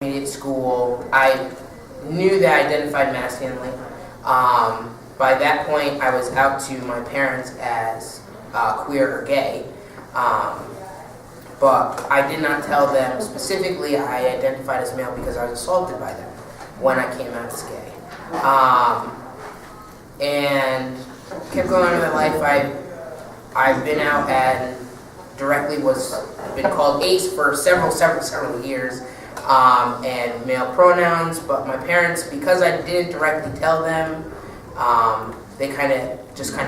intermediate school, I knew that I identified masculinely. By that point, I was out to my parents as queer or gay, but I did not tell them specifically I identified as male because I was assaulted by them when I came out as gay. And kept going on with my life. I've been out and directly been called ace for several years, and male pronouns, but my parents, because I didn't directly tell them, they kind of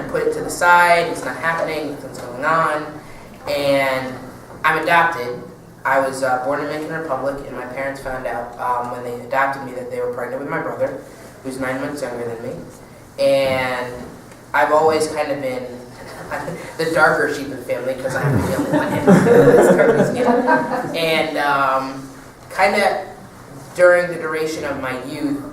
put it to the side. It's not happening, nothing's going on, and I'm adopted. I was born in the Dominican Republic, and my parents found out when they adopted me that they were pregnant with my brother, who's 9 months younger than me, and I've always kind of been the darker sheep of the family because I'm the only one that's darker skin. And kind of during the duration of my youth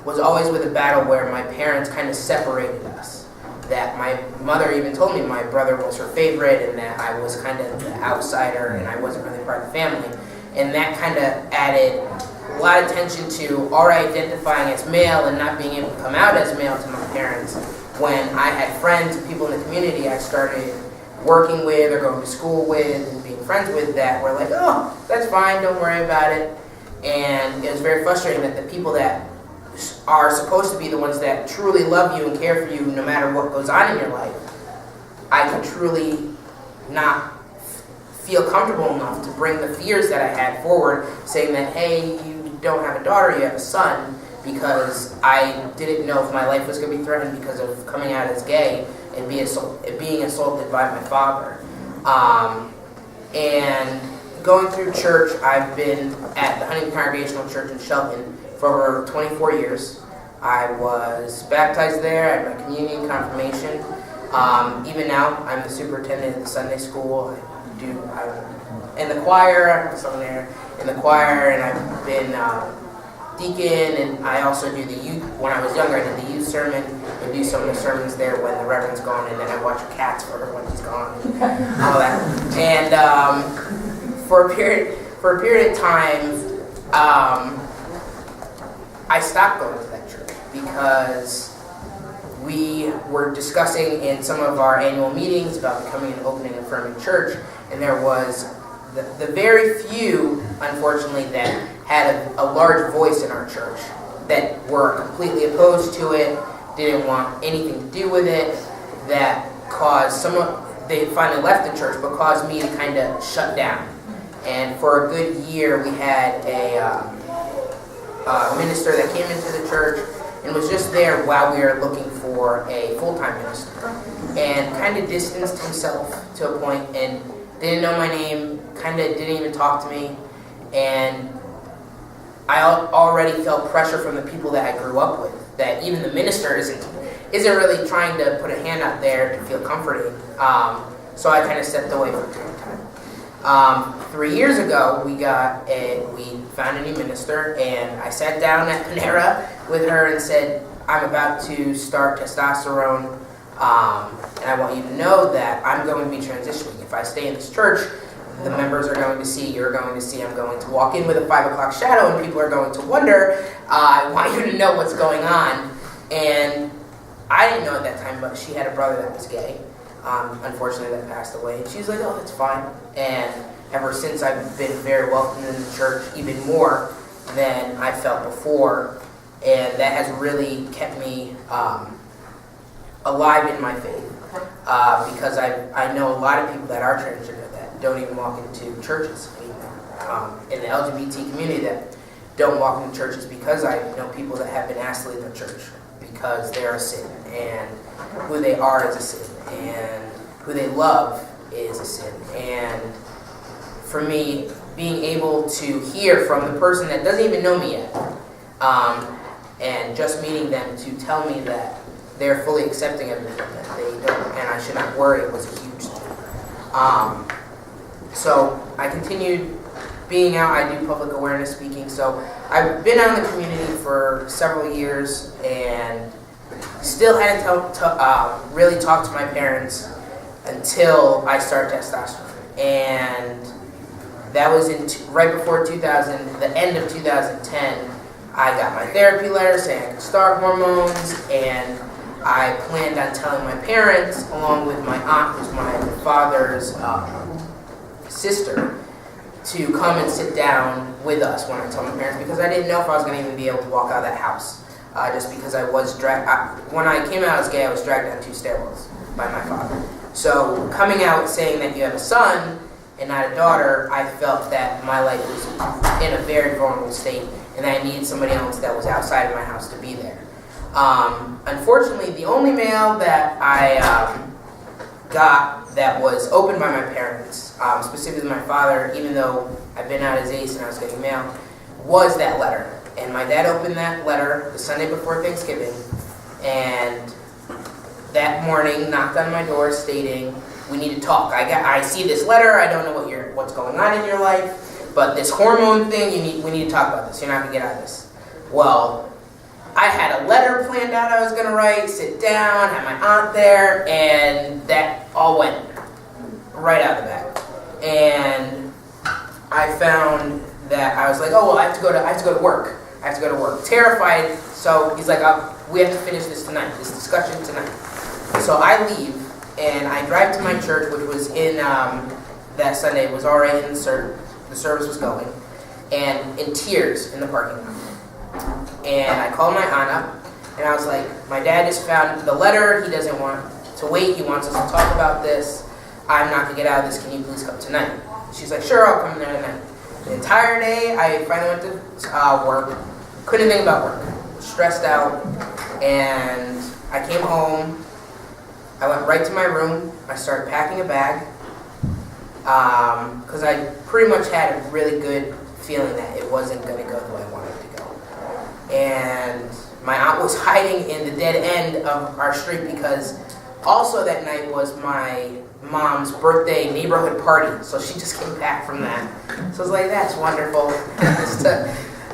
was always with a battle where my parents kind of separated us. That my mother even told me my brother was her favorite and that I was kind of the outsider and I wasn't really part of the family. And that kind of added a lot of tension to already identifying as male and not being able to come out as male to my parents. When I had friends and people in the community I started working with or going to school with and being friends with that were like, oh, that's fine, don't worry about it. And it was very frustrating that the people that are supposed to be the ones that truly love you and care for you no matter what goes on in your life, I could truly not feel comfortable enough to bring the fears that I had forward, saying that, hey, you don't have a daughter, you have a son, because I didn't know if my life was going to be threatened because of coming out as gay and being assaulted by my father. And going through church, I've been at the Congregational Church in Shelton for over 24 years. I was baptized there, I had my communion, confirmation. Even now, I'm the superintendent of the Sunday school. I'm in the choir, I'm sung there in the choir, and I've been deacon, and I also do the youth. When I was younger, I did the youth sermon and do some of the sermons there when the reverend's gone, and then I watch cats for her when he's gone, and all that. And for a period of time, I stopped going to that church because we were discussing in some of our annual meetings about becoming an open and affirming church, and there was the very few, unfortunately, that had a large voice in our church that were completely opposed to it, didn't want anything to do with it, that caused they finally left the church, but caused me to kind of shut down. And for a good year, we had a minister that came into the church and was just there while we were looking for a full-time minister, and kind of distanced himself to a point and didn't know my name, kind of didn't even talk to me, and I already felt pressure from the people that I grew up with, that even the minister isn't really trying to put a hand out there to feel comforting, so I kind of stepped away from time. 3 years ago, we found a new minister, and I sat down at Panera with her and said, I'm about to start testosterone, and I want you to know that I'm going to be transitioning. If I stay in this church, the members are going to see, you're going to see, I'm going to walk in with a 5 o'clock shadow, and people are going to wonder, I want you to know what's going on. And I didn't know at that time, but she had a brother that was gay, unfortunately, that passed away. And she was like, oh, that's fine. And ever since, I've been very welcomed in the church, even more than I felt before. And that has really kept me alive in my faith, because I know a lot of people that are transgender that don't even walk into churches anymore, in the LGBT community that don't walk into churches, because I know people that have been asked to leave the church because they're a sin, and who they are is a sin, and who they love is a sin. And for me, being able to hear from the person that doesn't even know me yet, and just meeting them to tell me that they're fully accepting of me, that they don't, and I should not worry, was a huge thing. So I continued being out. I do public awareness speaking, so I've been out in the community for several years and still hadn't really talked to my parents until I started testosterone. And that was right before 2000, the end of 2010. I got my therapy letter saying I could start hormones, and I planned on telling my parents, along with my aunt, who's my father's sister, to come and sit down with us when I told my parents, because I didn't know if I was going to even be able to walk out of that house, just because I was dragged. When I came out as gay, I was dragged down 2 stairwells by my father. So coming out saying that you have a son and not a daughter, I felt that my life was in a very vulnerable state, and I needed somebody else that was outside of my house to be there. Unfortunately, the only mail that I got that was opened by my parents, specifically my father, even though I've been out as ace and I was getting mail, was that letter. And my dad opened that letter the Sunday before Thanksgiving, and that morning knocked on my door stating, "We need to talk. I see this letter. I don't know what's going on in your life, but this hormone thing, we need to talk about this. You're not gonna get out of this." Well, I had a letter planned out I was gonna write, sit down, have my aunt there, and that all went right out of the bag. And I found that I was like, "Oh well, I have to go to work. I have to go to work." Terrified. So he's like, "We have to finish this tonight. This discussion tonight." So I leave and I drive to my church, which was in that Sunday. It was already in the service was going, and in tears in the parking lot. And I called my aunt up, and I was like, "My dad just found the letter. He doesn't want to wait. He wants us to talk about this. I'm not going to get out of this. Can you please come tonight?" She's like, "Sure, I'll come there tonight." The entire day, I finally went to work. Couldn't think about work. Stressed out. And I came home. I went right to my room. I started packing a bag. Because I pretty much had a really good feeling that it wasn't going to go the way I wanted it to go. And my aunt was hiding in the dead end of our street, because also that night was my mom's birthday neighborhood party. So she just came back from that. So I was like, that's wonderful. Just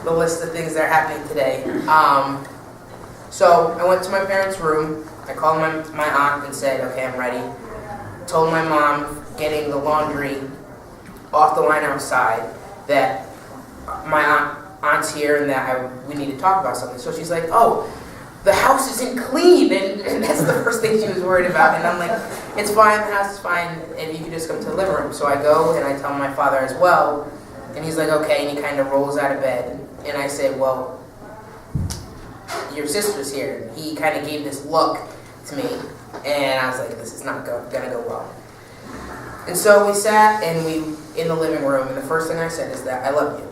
the list of things that are happening today. So I went to my parents' room. I called my aunt and said, "Okay, I'm ready." Told my mom, getting the laundry off the line outside, that my aunt's here and that we need to talk about something. So she's like, "Oh, the house isn't clean," and that's the first thing she was worried about. And I'm like, "It's fine, the house is fine, and you can just come to the living room." So I go and I tell my father as well, and he's like, "Okay," and he kind of rolls out of bed. And I say, "Well, your sister's here." He kind of gave this look to me, and I was like, "This is not gonna go well." And so we sat in the living room, and the first thing I said is that I love you.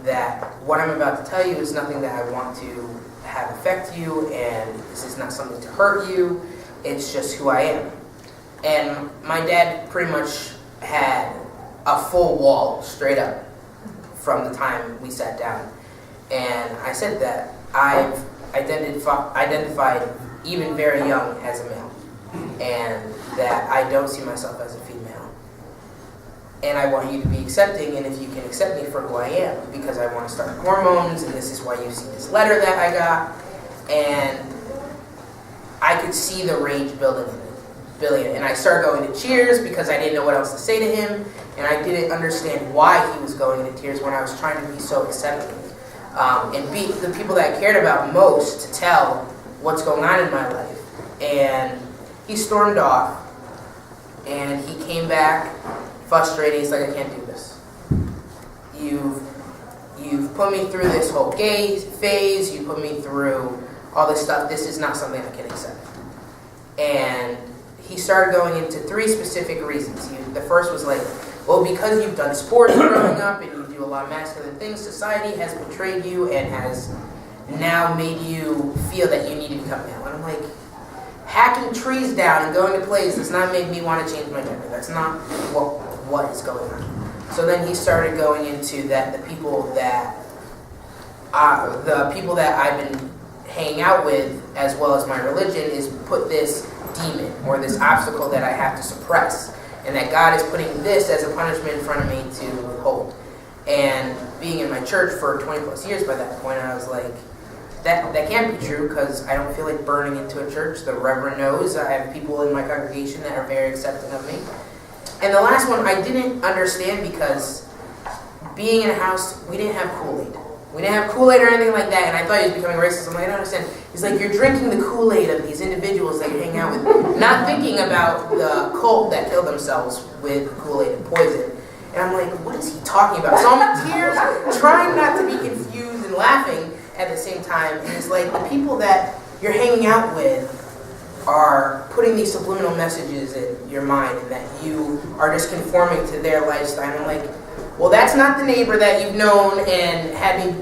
That what I'm about to tell you is nothing that I want to have affect you, and this is not something to hurt you. It's just who I am. And my dad pretty much had a full wall straight up from the time we sat down. And I said that I've identified even very young as a male, and that I don't see myself as a female. And I want you to be accepting, and if you can accept me for who I am, because I want to start hormones, and this is why you see this letter that I got. And I could see the rage building, and I started going to tears because I didn't know what else to say to him, and I didn't understand why he was going into tears when I was trying to be so accepting, and be the people that I cared about most to tell what's going on in my life. And he stormed off, and he came back frustrated. He's like, "I can't do this. You've put me through this whole gay phase. You put me through all this stuff. This is not something I can accept." And he started going into 3 specific reasons. The first was like, "Well, because you've done sports growing up and you do a lot of masculine things, society has betrayed you and has now made you feel that you need to become male." And I'm like, hacking trees down and going to plays does not make me want to change my gender. That's not what is going on. So then he started going into that the people that I've been hanging out with, as well as my religion, is put this demon or this obstacle that I have to suppress, and that God is putting this as a punishment in front of me to withhold. And being in my church for 20 plus years by that point, I was like, that can't be true, because I don't feel like burning into a church. The Reverend knows. I have people in my congregation that are very accepting of me. And the last one I didn't understand, because being in a house, we didn't have Kool-Aid. We didn't have Kool-Aid or anything like that, and I thought he was becoming racist. I'm like, I don't understand. He's like, you're drinking the Kool-Aid of these individuals that you're hanging out with, not thinking about the cult that killed themselves with Kool-Aid and poison. And I'm like, what is he talking about? So I'm in tears, trying not to be confused and laughing at the same time. And it's like, the people that you're hanging out with are putting these subliminal messages in your mind, and that you are just conforming to their lifestyle. And I'm like, well, that's not the neighbor that you've known and had me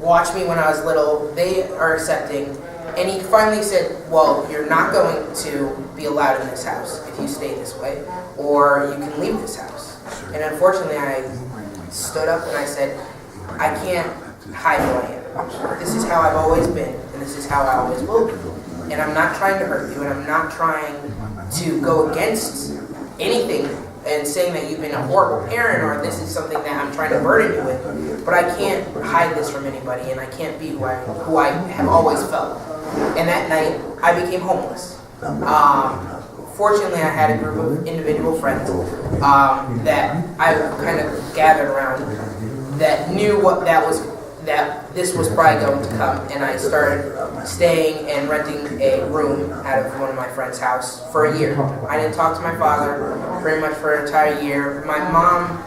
watch me when I was little. They are accepting. And he finally said, well, you're not going to be allowed in this house if you stay this way, or you can leave this house. And unfortunately, I stood up and I said, I can't hide who I am. This is how I've always been, and this is how I always will be. And I'm not trying to hurt you, and I'm not trying to go against anything and saying that you've been a horrible parent or this is something that I'm trying to burden you with. But I can't hide this from anybody, and I can't be who I have always felt. And that night, I became homeless. Fortunately, I had a group of individual friends that I kind of gathered around that knew that this was probably going to come, and I started staying and renting a room out of one of my friend's house for a year. I didn't talk to my father pretty much for an entire year. My mom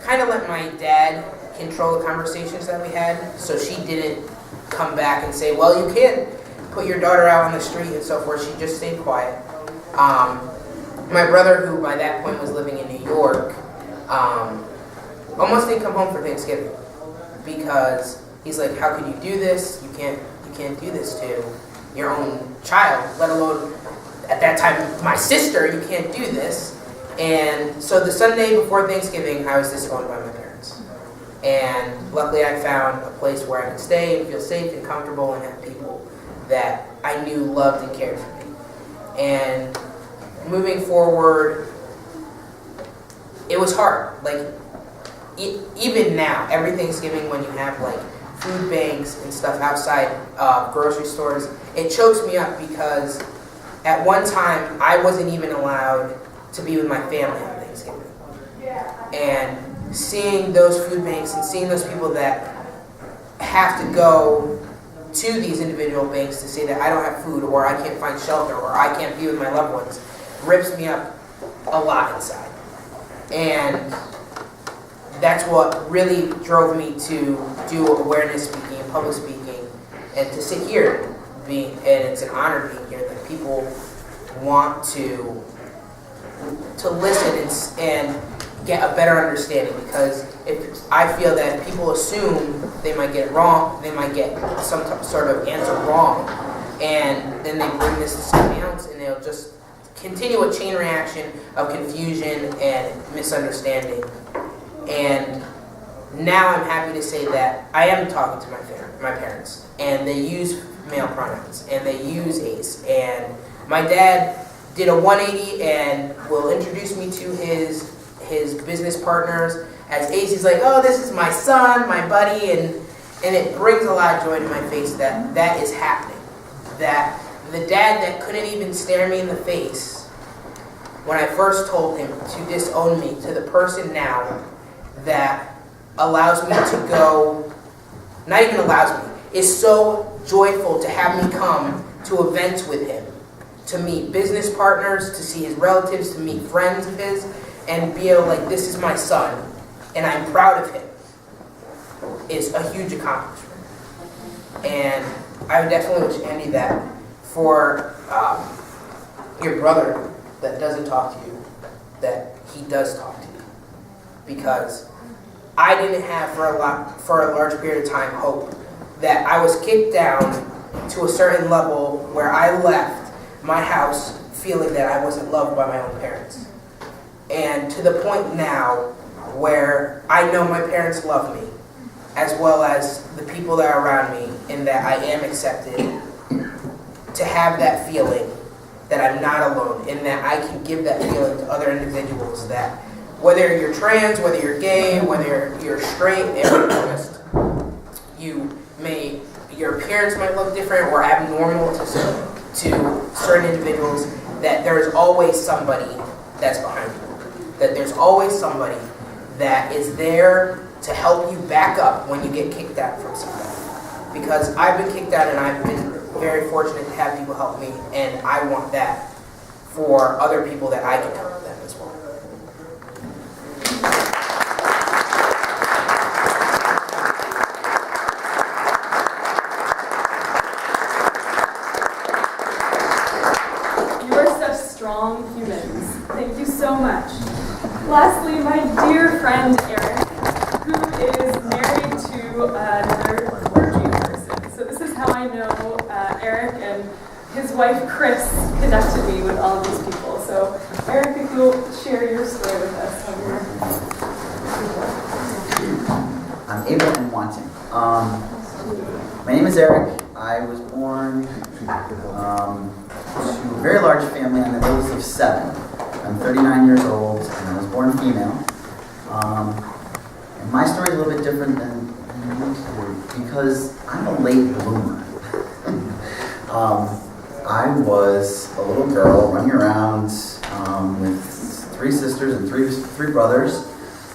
kind of let my dad control the conversations that we had, so she didn't come back and say, well, you can't put your daughter out on the street and so forth. She just stayed quiet. My brother, who by that point was living in New York, almost didn't come home for Thanksgiving because he's like, how could you do this? You can't do this to your own child, let alone at that time my sister. You can't do this. And so the Sunday before Thanksgiving, I was disowned by my parents. And luckily I found a place where I could stay and feel safe and comfortable and have people that I knew loved and cared for me. And moving forward, it was hard. Like, even now, every Thanksgiving when you have like food banks and stuff outside grocery stores, it chokes me up because at one time I wasn't even allowed to be with my family on Thanksgiving. And seeing those food banks and seeing those people that have to go to these individual banks to say that I don't have food or I can't find shelter or I can't be with my loved ones rips me up a lot inside. And that's what really drove me to do awareness speaking and public speaking and to sit here and it's an honor being here that people want to listen and get a better understanding, because if I feel that people assume they might get it wrong, they might get some sort of answer wrong, and then they bring this to somebody else and they'll just continue a chain reaction of confusion and misunderstanding. And now I'm happy to say that I am talking to my parents, and they use male pronouns and they use ace, and my dad did a 180 and will introduce me to his business partners as ace. He's like, oh, this is my son, my buddy, and it brings a lot of joy to my face that is happening. That the dad that couldn't even stare me in the face when I first told him to disown me, to the person now that allows me to go, not even allows me, is so joyful to have me come to events with him, to meet business partners, to see his relatives, to meet friends of his, and be able like, this is my son, and I'm proud of him, is a huge accomplishment. And I would definitely wish Andee that for your brother that doesn't talk to you, that he does talk to you. Because I didn't have for a large period of time hope that I was kicked down to a certain level where I left my house feeling that I wasn't loved by my own parents. And to the point now where I know my parents love me, as well as the people that are around me, and that I am accepted, to have that feeling that I'm not alone, and that I can give that feeling to other individuals, that whether you're trans, whether you're gay, whether you're straight, your appearance might look different or abnormal to certain individuals, that there is always somebody that's behind you. That there's always somebody that is there to help you back up when you get kicked out from something. Because I've been kicked out and I've been very fortunate to have people help me, and I want that for other people that I can help them as well. You are such strong humans. Thank you so much. Lastly, my dear friend Erik, who is married to another clergy person. So this is how I know Erik, and his wife Chris connected me with all of these people. So Erik, if you'll share your story with us. I'm able and wanting. My name is Erik. I was born to a very large family on the oldest of 7. I'm 39 years old, and I was born female. And my story is a little bit different than yours because I'm a late bloomer. I was a little girl running around with 3 sisters and three brothers,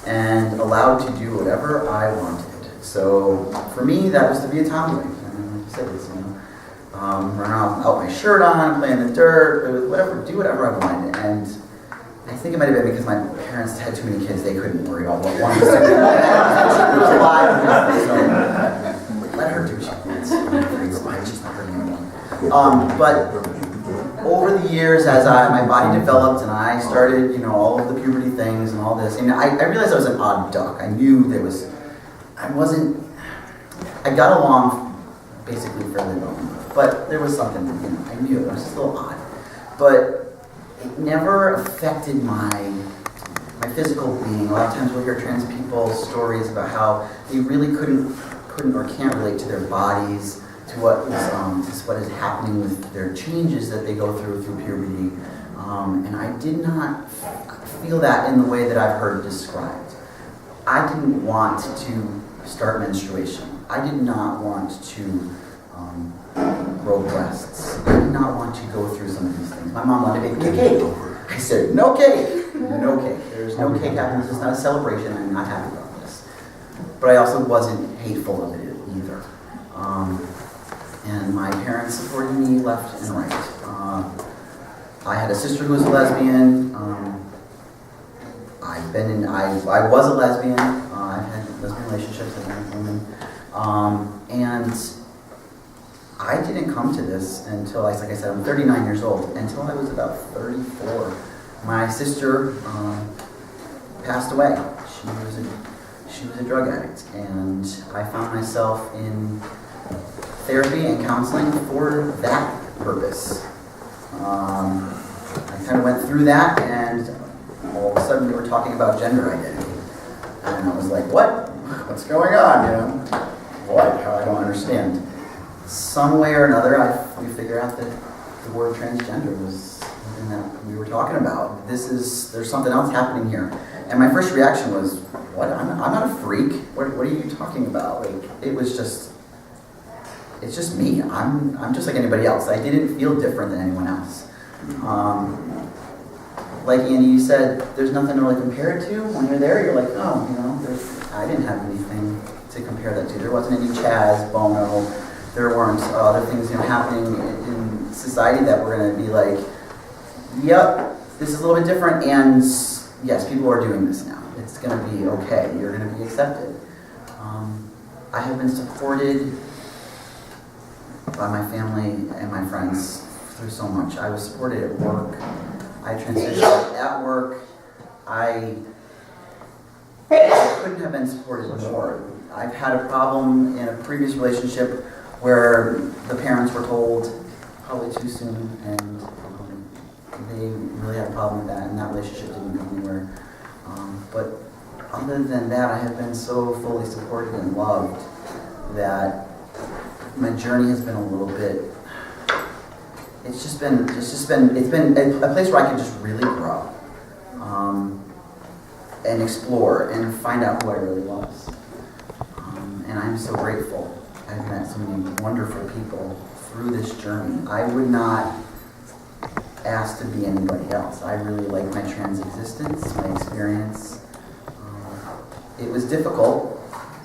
and allowed to do whatever I wanted. So for me, that was to be a tomboy. Like you said, run around without my shirt on, play in the dirt, do whatever I wanted. And I think it might have been because my parents had too many kids; they couldn't worry about what one was doing. So let her do what she wants. She's not hurting anyone. But over the years, as my body developed and I started, all of the puberty things and all this, I realized I was an odd duck. I knew I got along basically fairly well, but there was something, I knew it was just a little odd. But it never affected my physical being. A lot of times we'll hear trans people's stories about how they really couldn't or can't relate to their bodies, to what is happening with their changes that they go through puberty. And I did not feel that in the way that I've heard described. I didn't want to start menstruation. I did not want to grow breasts. I did not want to go through some of these things. My mom wanted to bake me a cake. I said, no cake! No cake. There's no cake happening. This is not a celebration. I'm not happy about this. But I also wasn't hateful of it either. And my parents supported me left and right. I had a sister who was a lesbian. I was a lesbian. I've had lesbian relationships with women. And I didn't come to this until, like I said, I'm 39 years old, until I was about 34. My sister passed away. She was a drug addict, and I found myself in therapy and counseling for that purpose. I kind of went through that, and all of a sudden we were talking about gender identity. And I was like, what? What's going on, What? I don't understand. Some way or another, we figured out that the word transgender was something that we were talking about. There's something else happening here. And my first reaction was, what? I'm not a freak. What are you talking about? It's just me. I'm just like anybody else. I didn't feel different than anyone else. Like Andee, you said, there's nothing to really compare it to. When you're there, you're like, oh, I didn't have anything to compare that to. There wasn't any Chaz, Bono. There weren't other things happening in society that were going to be like, yep, this is a little bit different, and yes, people are doing this now. It's going to be okay. You're going to be accepted. I have been supported by my family and my friends through so much. I was supported at work. I transitioned at work. I couldn't have been supported more. I've had a problem in a previous relationship where the parents were told probably too soon, and they really had a problem with that, and that relationship didn't go anywhere. But other than that, I have been so fully supported and loved that my journey has been a little bit. It's been a place where I can just really grow, and explore and find out who I really was. And I'm so grateful. I've met so many wonderful people through this journey. I would not ask to be anybody else. I really like my trans existence, my experience. It was difficult.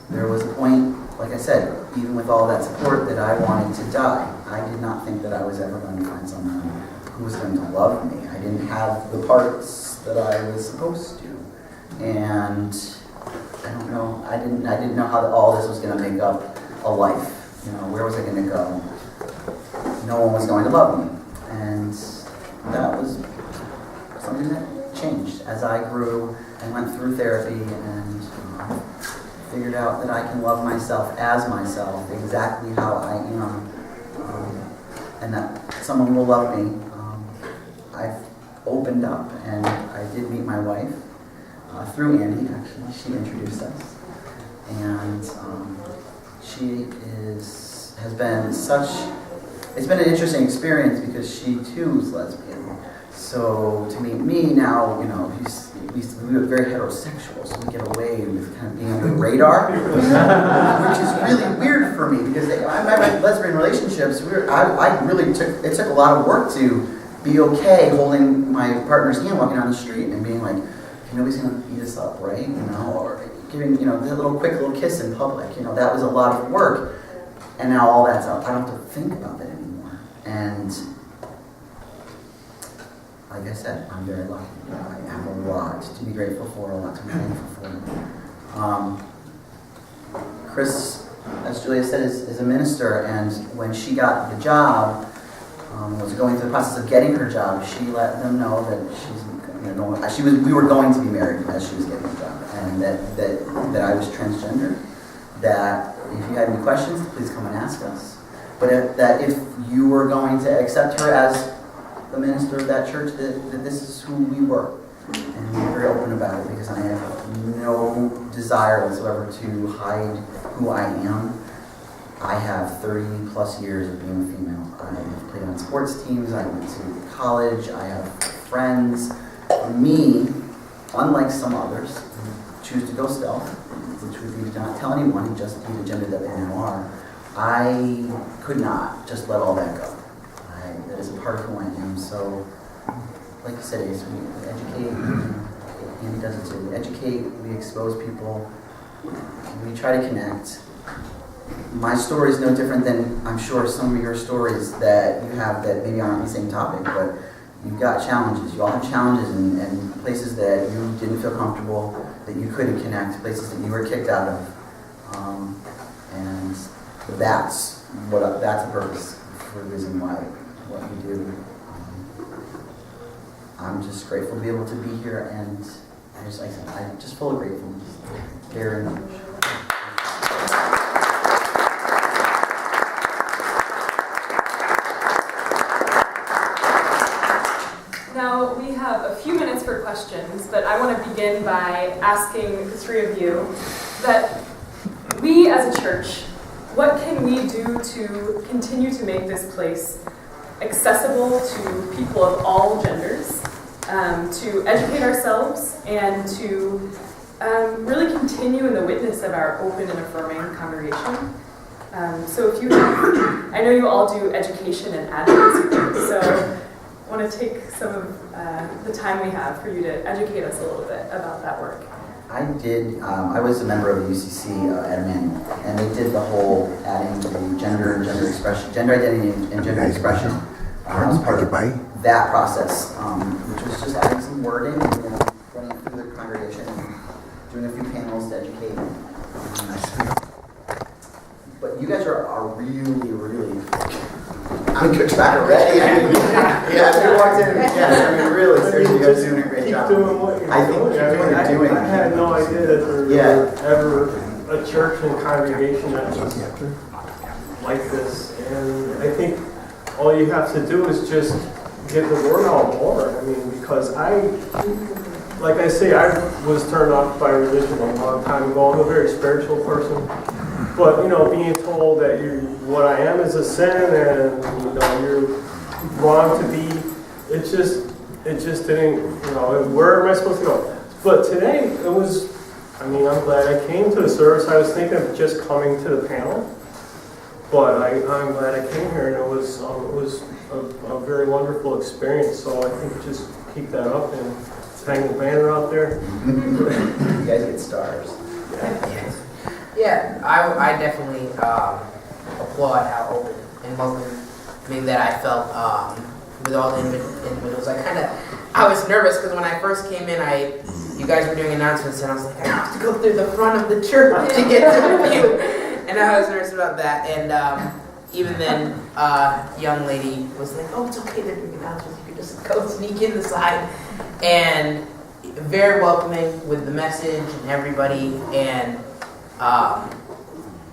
there was a point, like I said, even with all that support, that I wanted to die. I did not think that I was ever going to find someone who was going to love me. I didn't have the parts that I was supposed to. And I don't know, I didn't know how all this was going to make up a life. Where was I going to go? No one was going to love me. And that was something that changed as I grew and went through therapy and figured out that I can love myself as myself, exactly how I am, and that someone will love me. I've opened up, and I did meet my wife through Andee. Actually, she introduced us, and she has been such. It's been an interesting experience because she too is lesbian. So to meet me now, we were very heterosexual, so we get away with kind of being on the radar, which is really weird for me because my lesbian relationships, it took a lot of work to be okay holding my partner's hand walking down the street and being like, nobody's gonna beat us up, right? Or giving the quick little kiss in public. That was a lot of work, and now all that's out. I don't have to think about it anymore, and. Like I said, I'm very lucky. I have a lot to be grateful for, a lot to be thankful for. Chris, as Julia said, is a minister, and when she got the job, was going through the process of getting her job, she let them know that we were going to be married as she was getting the job, and that I was transgender. That if you had any questions, please come and ask us. But that if you were going to accept her as the minister of that church, that this is who we were. And we were very open about it because I have no desire whatsoever to hide who I am. I have 30 plus years of being a female. I have played on sports teams, I went to college, I have friends. Me, unlike some others who choose to go stealth, which would be to not tell anyone, just be the gender that they now are, I could not just let all that go. That is a part of who I am. So, like you said, Ace, we educate, Andee does it too. We educate, we expose people, we try to connect. My story is no different than, I'm sure, some of your stories that you have that maybe aren't on the same topic, but you've got challenges. You all have challenges and places that you didn't feel comfortable, that you couldn't connect, places that you were kicked out of. And that's the purpose for the reason why what we do. I'm just grateful to be able to be here, and I'm just full of gratefulness. Very much. Now we have a few minutes for questions, but I want to begin by asking the three of you that we as a church, what can we do to continue to make this place accessible to people of all genders, to educate ourselves, and to really continue in the witness of our open and affirming congregation. So if you have, I know you all do education and advocacy work, so I want to take some of the time we have for you to educate us a little bit about that work. I did. I was a member of the UCC at Emmanuel, and they did the whole adding the gender identity and gender expression. I was part of that process, which was just adding some wording and running through the congregation and doing a few panels to educate. But you guys are really, really on a good track already. Yeah, they walked in. Yeah, really, seriously, you guys are doing a great job. I think you're doing. I had no idea that there was ever a church and congregation that was like this, and I think all you have to do is just get the word out more. I mean, because like I say, I was turned off by religion a long time ago. I'm a very spiritual person. But, being told that what I am is a sin and, you're wrong to be, it just didn't, where am I supposed to go? But today, I'm glad I came to the service. I was thinking of just coming to the panel, but I'm glad I came here, and it was a very wonderful experience. So I think just keep that up and hang the banner out there. You guys get stars. Yes. Yeah, I definitely applaud how open and welcoming that I felt with all the individuals. I was nervous because when I first came in, you guys were doing announcements, and I was like, I have to go through the front of the church to get to the pew, and I was nervous about that. And even then, young lady was like, "Oh, it's okay, they're doing announcements. You can just go sneak in the side," and very welcoming with the message and everybody, and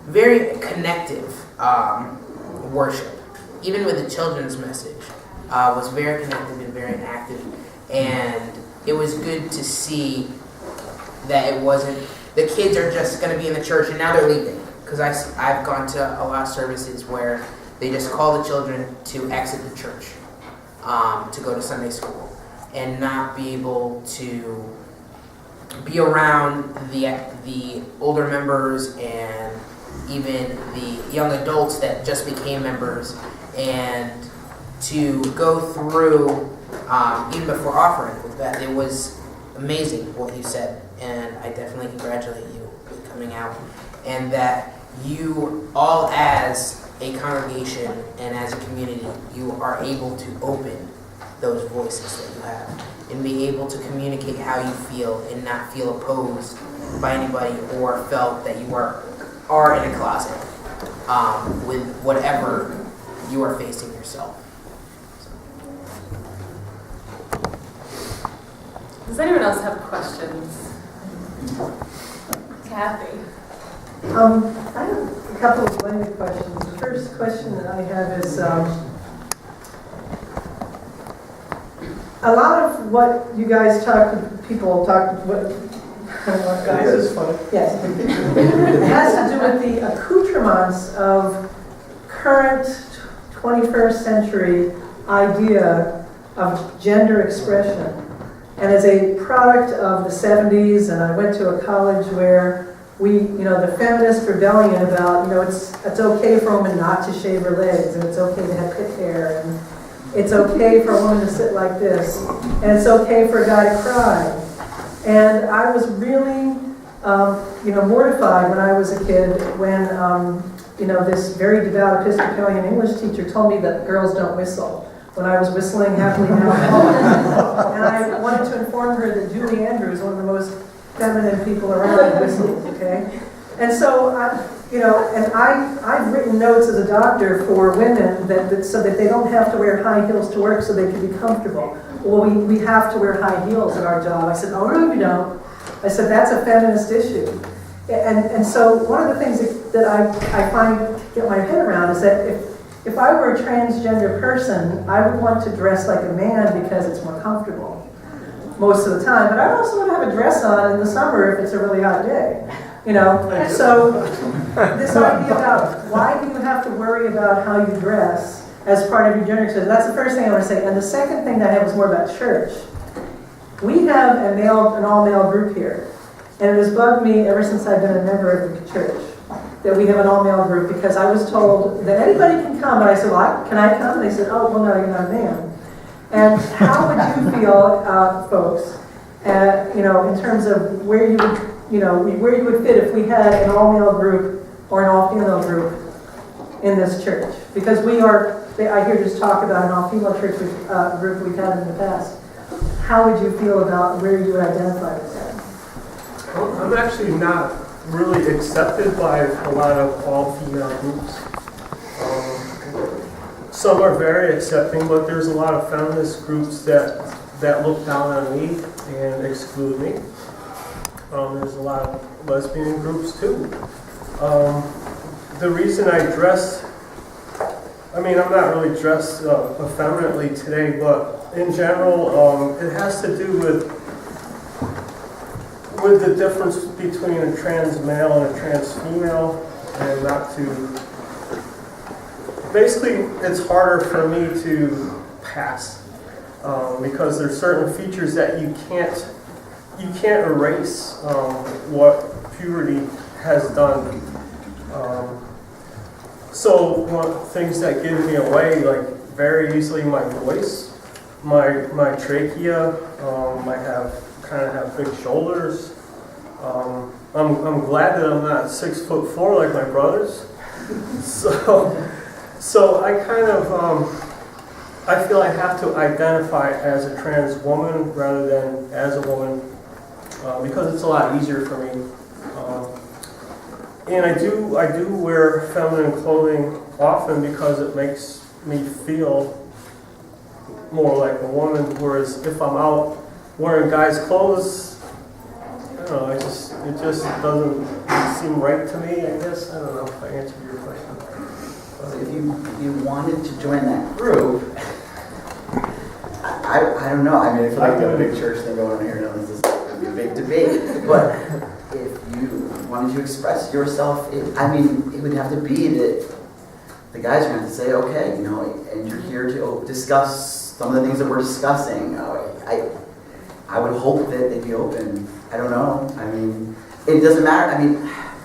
very connective worship. Even with the children's message, was very connective and very active, and it was good to see that it wasn't the kids are just going to be in the church and now they're leaving. Because I've gone to a lot of services where they just call the children to exit the church, to go to Sunday school, and not be able to be around the older members and even the young adults that just became members, and to go through even before offering with that. It was amazing what you said, and I definitely congratulate you with coming out, and that you all as a congregation and as a community, you are able to open those voices that you have and be able to communicate how you feel and not feel opposed by anybody or felt that you are in a closet with whatever you are facing yourself. Does anyone else have questions? Kathy. I have a couple of blended questions. The first question that I have is, a lot of what you guys people talked, what guys is funny. Yes. It has to do with the accoutrements of current 21st century idea of gender expression. And as a product of the 70s, and I went to a college where the feminist rebellion about, it's okay for a woman not to shave her legs, and it's okay to have thick hair, and it's okay for a woman to sit like this, and it's okay for a guy to cry. And I was really, mortified when I was a kid when, this very devout Episcopalian English teacher told me that girls don't whistle. When I was whistling Happily Now and I wanted to inform her that Julie Andrews, one of the most feminine people around, whistles, okay? And so, I've written notes as a doctor for women so that they don't have to wear high heels to work so they can be comfortable. Well, we have to wear high heels at our job. I said, oh, no, we don't. I said, that's a feminist issue. And so one of the things that I get my head around is that if I were a transgender person, I would want to dress like a man because it's more comfortable most of the time. But I also want to have a dress on in the summer if it's a really hot day. So this idea about why do you have to worry about how you dress as part of your gender expression, that's the first thing I want to say. And the second thing that I have is more about church. We have an all-male group here. And it has bugged me ever since I've been a member of the church that we have an all-male group, because I was told that anybody can come, and I said, well, can I come? And they said, oh, well, no, you're not a man. And how would you feel, folks, in terms of where you would fit if we had an all-male group or an all-female group in this church? Because I hear just talk about an all-female church group we've had in the past. How would you feel about where you would identify with that? Well, I'm actually not really accepted by a lot of all-female groups. Some are very accepting, but there's a lot of feminist groups that look down on me and exclude me. There's a lot of lesbian groups too. The reason I dress, I'm not really dressed effeminately today, but in general, it has to do with the difference between a trans male and a trans female, and basically it's harder for me to pass because there's certain features that you can't erase what puberty has done. So one of the things that give me away, like very easily, my voice, my trachea, I have big shoulders. I'm glad that I'm not 6'4" like my brothers. So I kind of, I feel I have to identify as a trans woman rather than as a woman because it's a lot easier for me. And I do wear feminine clothing often because it makes me feel more like a woman. Whereas if I'm out wearing guys' clothes, I don't know, it just doesn't seem right to me, I guess. I don't know if I answered your question. So if you wanted to join that group, I don't know. I mean, I feel like we have a big church thing going on here. This is going to be a big debate. But if you wanted to express yourself, it would have to be that the guys are going to have to say, okay, and you're here to discuss some of the things that we're discussing. I would hope that they'd be open. I don't know. I mean, it doesn't matter. I mean,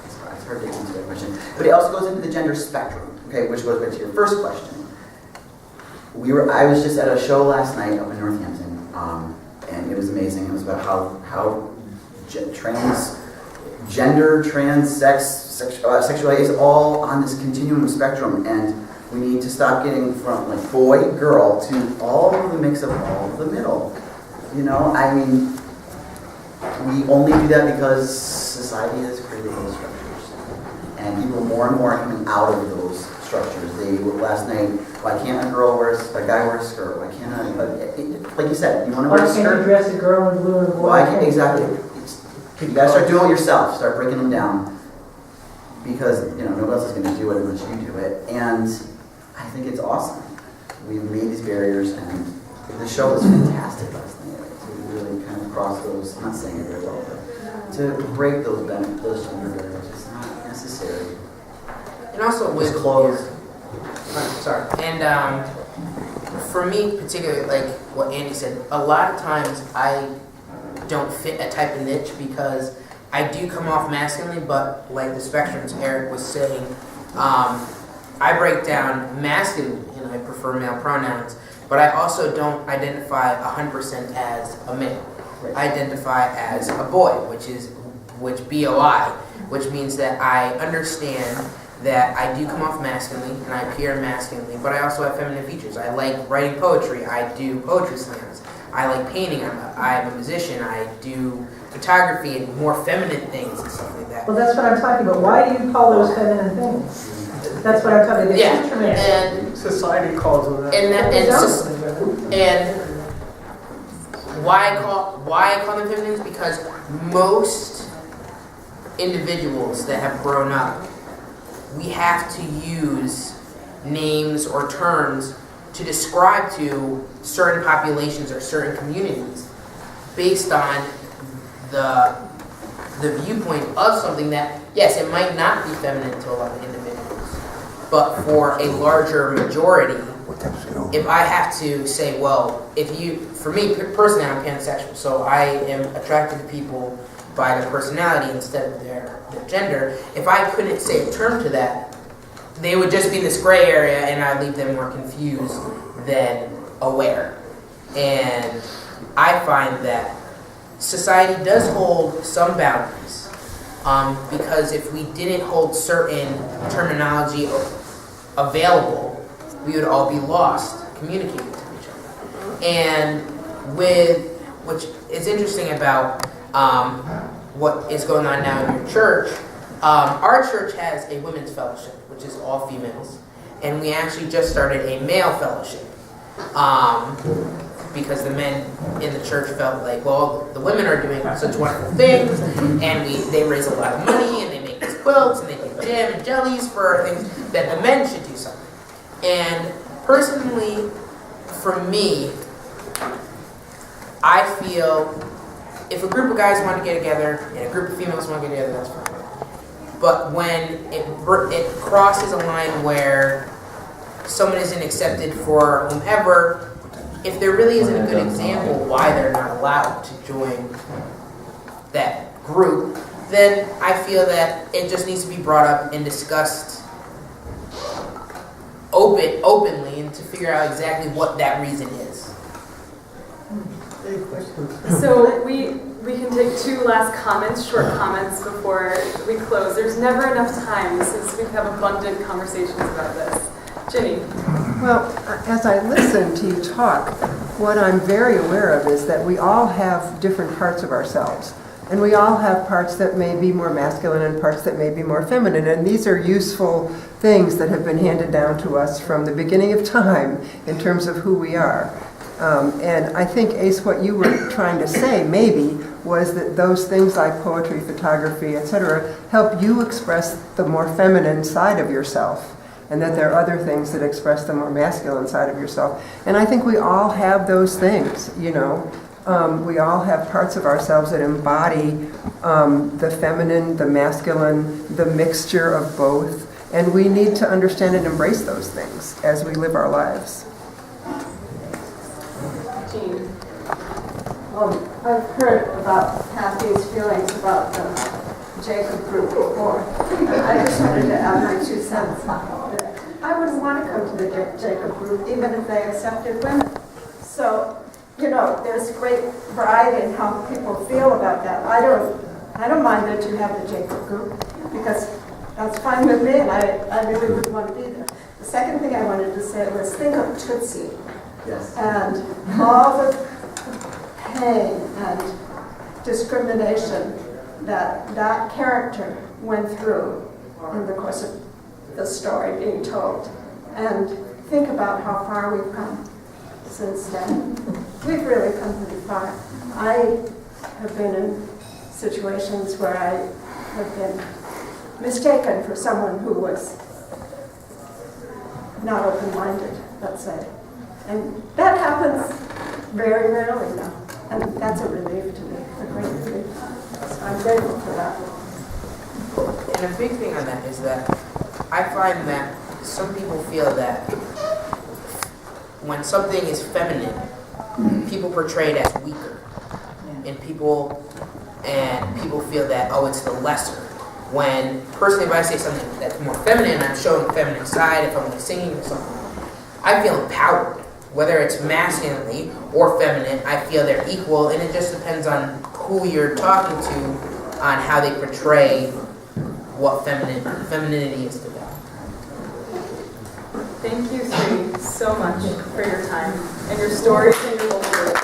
it's hard to answer that question. But it also goes into the gender spectrum, okay, which goes back to your first question. I was just at a show last night up in Northampton, and it was amazing. It was about how transgender, trans, sexuality is all on this continuum spectrum, and we need to stop getting from like boy, girl to all of the mix of all of the middle. I mean, we only do that because society has created those structures, and people more and more are coming out of those structures. Last night, why can't a guy wear a skirt? Why can't like you said, you want to wear a skirt? Why can't you dress a girl in blue and a boy? Exactly. You gotta start doing it yourself. Start breaking them down, because nobody else is going to do it unless you do it. And I think it's awesome. We've made these barriers, and the show was fantastic last night. To really kind of cross those. I'm not saying it very well, but to break those gender barriers, it's not necessary. And also with clothes. Sorry. And for me, particularly, like what Andee said, a lot of times I don't fit a type of niche because I do come off masculinely, but like the spectrums Erik was saying, I break down masculine and I prefer male pronouns, but I also don't identify 100% as a male. I identify as a boy, which B-O-I, which means that I understand that I do come off masculinely and I appear masculinely, but I also have feminine features. I like writing poetry. I do poetry slams. I like painting. I'm a musician. I do photography and more feminine things and stuff like that. Well, that's what I'm talking about. Why do you call those feminine things? That's what I'm talking about. Yeah, and society calls them that. And why I call them feminine is because most individuals that have grown up, we have to use names or terms to describe to certain populations or certain communities based on the viewpoint of something that, yes, it might not be feminine to a lot of individuals, but for a larger majority, if I have to say, well, for me personally, I'm pansexual, so I am attracted to people by their personality instead of their gender. If I couldn't say a term to that, they would just be in this gray area and I'd leave them more confused than aware. And I find that society does hold some boundaries because if we didn't hold certain terminology available, we would all be lost communicating to each other. And which is interesting about what is going on now in your church, our church has a women's fellowship, which is all females. And we actually just started a male fellowship because the men in the church felt like, well, the women are doing such wonderful things, and they raise a lot of money, and they make these quilts, and they do jam and jellies for things, that the men should do something. And personally, for me, I feel if a group of guys want to get together and a group of females want to get together, that's fine. But when it crosses a line where someone isn't accepted for whomever, if there really isn't a good example why they're not allowed to join that group, then I feel that it just needs to be brought up and discussed openly and to figure out exactly what that reason is. So we we can take two last comments, short comments before we close. There's never enough time since we have abundant conversations about this. Ginny. Well, as I listen to you talk, what I'm very aware of is that we all have different parts of ourselves. And we all have parts that may be more masculine and parts that may be more feminine. And these are useful things that have been handed down to us from the beginning of time in terms of who we are. And I think, Ace, what you were trying to say, maybe, was that those things like poetry, photography, etc., help you express the more feminine side of yourself, and that there are other things that express the more masculine side of yourself. And I think we all have those things, you know. We all have parts of ourselves that embody the feminine, the masculine, the mixture of both. And we need to understand and embrace those things as we live our lives. Jean. I've heard about Kathy's feelings about the Jacob group before. I just wanted to add my 2 cents. I wouldn't want to come to the Jacob group, even if they accepted women. So, you know, there's great variety in how people feel about that. I don't mind that you have the Jacob group, because that's fine with me, and I really would want to be there. The second thing I wanted to say was, think of Tootsie. Yes. And all the pain and discrimination that that character went through in the course of the story being told. And think about how far we've come since then. We've really come pretty far. I have been in situations where I have been mistaken for someone who was not open-minded, let's say. And that happens very rarely now. And that's a relief to me, a great relief. So I'm grateful for that. And a big thing on that is that I find that some people feel that when something is feminine, people portray it as weaker. And people feel that, oh, it's the lesser. When, personally, if I say something that's more feminine, I'm showing the feminine side, if I'm like singing or something, I feel empowered. Whether it's masculinely or feminine, I feel they're equal, and it just depends on who you're talking to, on how they portray what femininity is to them. Thank you three so much for your time and your stories and your bold words.